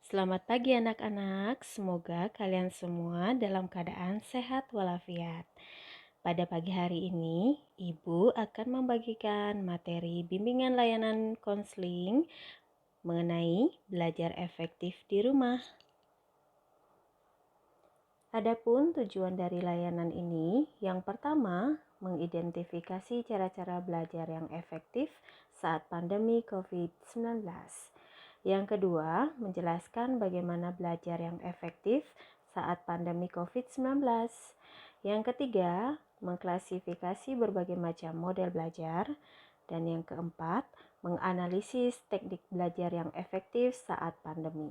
Selamat pagi anak-anak, semoga kalian semua dalam keadaan sehat walafiat. Pada pagi hari ini, Ibu akan membagikan materi bimbingan layanan konseling mengenai belajar efektif di rumah. Adapun tujuan dari layanan ini, yang pertama, mengidentifikasi cara-cara belajar yang efektif saat pandemi COVID-19. Yang kedua, menjelaskan bagaimana belajar yang efektif saat pandemi COVID-19. Yang ketiga, mengklasifikasi berbagai macam model belajar. Dan yang keempat, menganalisis teknik belajar yang efektif saat pandemi.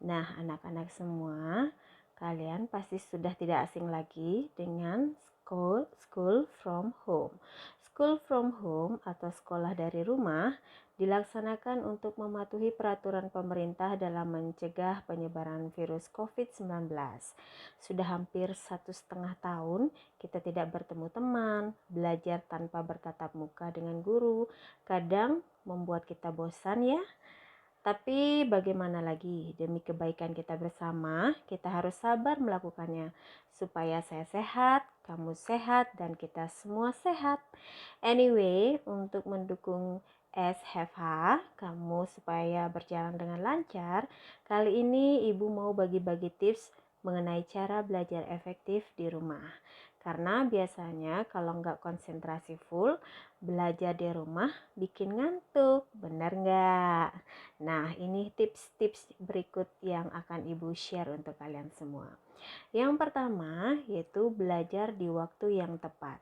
Nah, anak-anak semua, kalian pasti sudah tidak asing lagi dengan school from home. School from home atau sekolah dari rumah dilaksanakan untuk mematuhi peraturan pemerintah dalam mencegah penyebaran virus COVID-19. Sudah hampir 1,5 tahun kita tidak bertemu teman, belajar tanpa bertatap muka dengan guru. Kadang membuat kita bosan ya. Tapi bagaimana lagi, demi kebaikan kita bersama, kita harus sabar melakukannya. Supaya saya sehat, kamu sehat, dan kita semua sehat. Anyway, untuk mendukung SHF kamu supaya berjalan dengan lancar, kali ini Ibu mau bagi-bagi tips mengenai cara belajar efektif di rumah. Karena biasanya kalau nggak konsentrasi full, belajar di rumah bikin ngantuk, benar nggak? Nah, ini tips-tips berikut yang akan Ibu share untuk kalian semua. Yang pertama, yaitu belajar di waktu yang tepat.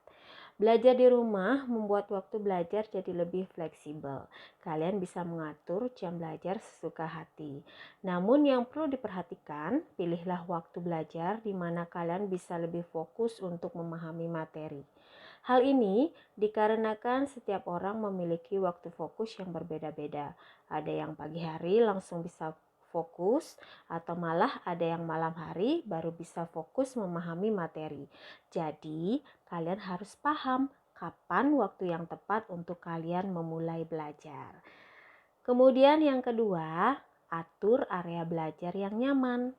Belajar di rumah membuat waktu belajar jadi lebih fleksibel. Kalian bisa mengatur jam belajar sesuka hati. Namun yang perlu diperhatikan, pilihlah waktu belajar di mana kalian bisa lebih fokus untuk memahami materi. Hal ini dikarenakan setiap orang memiliki waktu fokus yang berbeda-beda. Ada yang pagi hari langsung bisa fokus, atau malah ada yang malam hari baru bisa fokus memahami materi. Jadi, kalian harus paham kapan waktu yang tepat untuk kalian memulai belajar. Kemudian yang kedua, atur area belajar yang nyaman.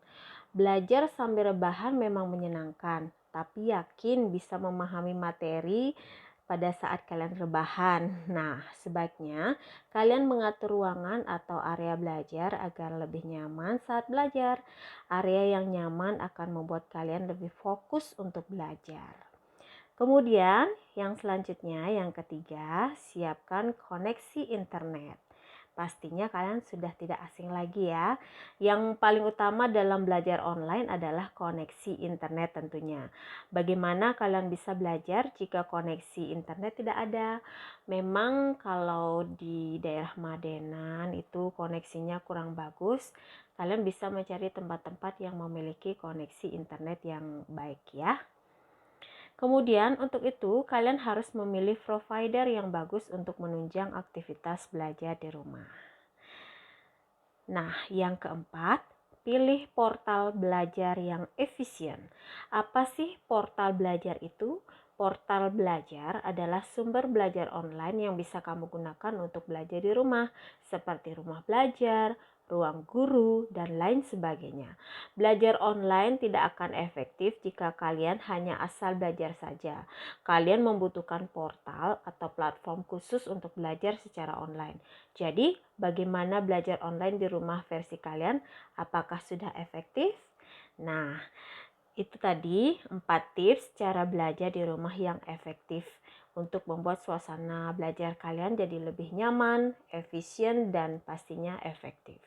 Belajar sambil rebahan memang menyenangkan, tapi yakin bisa memahami materi pada saat kalian rebahan. Nah, sebaiknya kalian mengatur ruangan atau area belajar agar lebih nyaman saat belajar. Area yang nyaman akan membuat kalian lebih fokus untuk belajar. Kemudian, yang selanjutnya, yang ketiga, siapkan koneksi internet. Pastinya kalian sudah tidak asing lagi ya. Yang paling utama dalam belajar online adalah koneksi internet tentunya. Bagaimana kalian bisa belajar jika koneksi internet tidak ada? Memang kalau di daerah Madenan itu koneksinya kurang bagus, kalian bisa mencari tempat-tempat yang memiliki koneksi internet yang baik ya. Kemudian untuk itu kalian harus memilih provider yang bagus untuk menunjang aktivitas belajar di rumah. Nah, yang keempat, pilih portal belajar yang efisien. Apa sih portal belajar itu? Portal belajar adalah sumber belajar online yang bisa kamu gunakan untuk belajar di rumah, seperti rumah belajar, ruang guru, dan lain sebagainya. Belajar online tidak akan efektif jika kalian hanya asal belajar saja. Kalian membutuhkan portal atau platform khusus untuk belajar secara online. Jadi, bagaimana belajar online di rumah versi kalian? Apakah sudah efektif? Nah, itu tadi 4 tips cara belajar di rumah yang efektif untuk membuat suasana belajar kalian jadi lebih nyaman, efisien, dan pastinya efektif.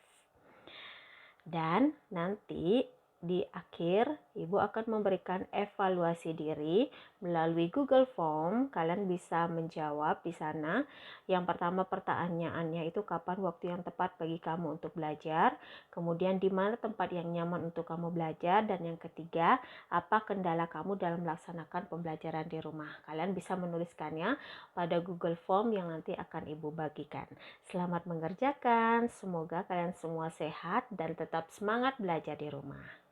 Dan nanti di akhir Ibu akan memberikan evaluasi diri melalui Google Form. Kalian bisa menjawab di sana. Yang pertama pertanyaannya itu kapan waktu yang tepat bagi kamu untuk belajar. Kemudian di mana tempat yang nyaman untuk kamu belajar. Dan yang ketiga, apa kendala kamu dalam melaksanakan pembelajaran di rumah. Kalian bisa menuliskannya pada Google Form yang nanti akan Ibu bagikan. Selamat mengerjakan. Semoga kalian semua sehat dan tetap semangat belajar di rumah.